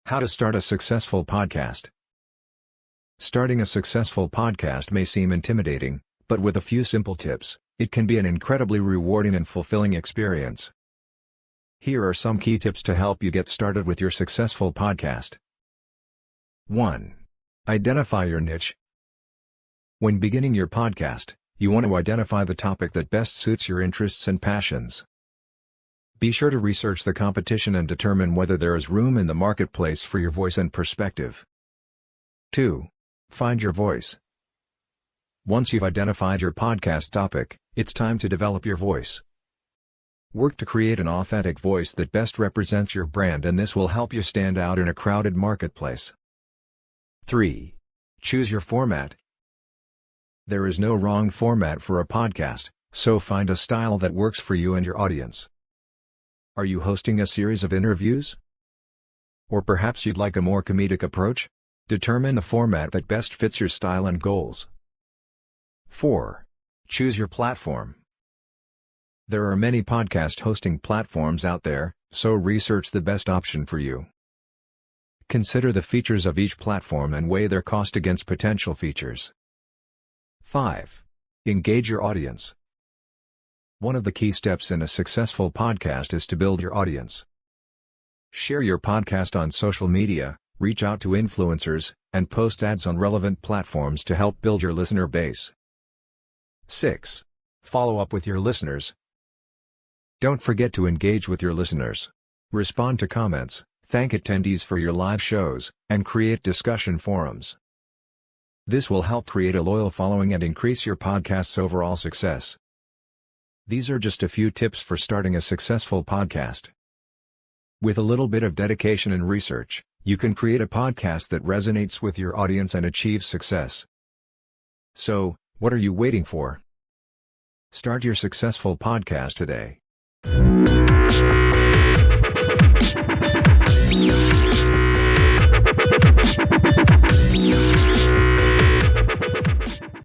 How to start a successful podcast. Starting a successful podcast may seem intimidating, but with a few simple tips, it can be an incredibly rewarding and fulfilling experience. Here are some key tips to help you get started with your successful podcast. 1. Identify your niche. When beginning your podcast, you want to identify the topic that best suits your interests and passions. Be sure to research the competition and determine whether there is room in the marketplace for your voice and perspective. 2. Find your voice. Once you've identified your podcast topic, it's time to develop your voice. Work to create an authentic voice that best represents your brand, and this will help you stand out in a crowded marketplace. 3. Choose your format. There is no wrong format for a podcast, so find a style that works for you and your audience. Are you hosting a series of interviews? Or perhaps you'd like a more comedic approach? Determine the format that best fits your style and goals. 4. Choose your platform. There are many podcast hosting platforms out there, so research the best option for you. Consider the features of each platform and weigh their cost against potential features. 5. Engage your audience. One of the key steps in a successful podcast is to build your audience. Share your podcast on social media, reach out to influencers, and post ads on relevant platforms to help build your listener base. 6. Follow up with your listeners. Don't forget to engage with your listeners. Respond to comments, thank attendees for your live shows, and create discussion forums. This will help create a loyal following and increase your podcast's overall success. These are just a few tips for starting a successful podcast. With a little bit of dedication and research, you can create a podcast that resonates with your audience and achieve success. So, what are you waiting for? Start your successful podcast today.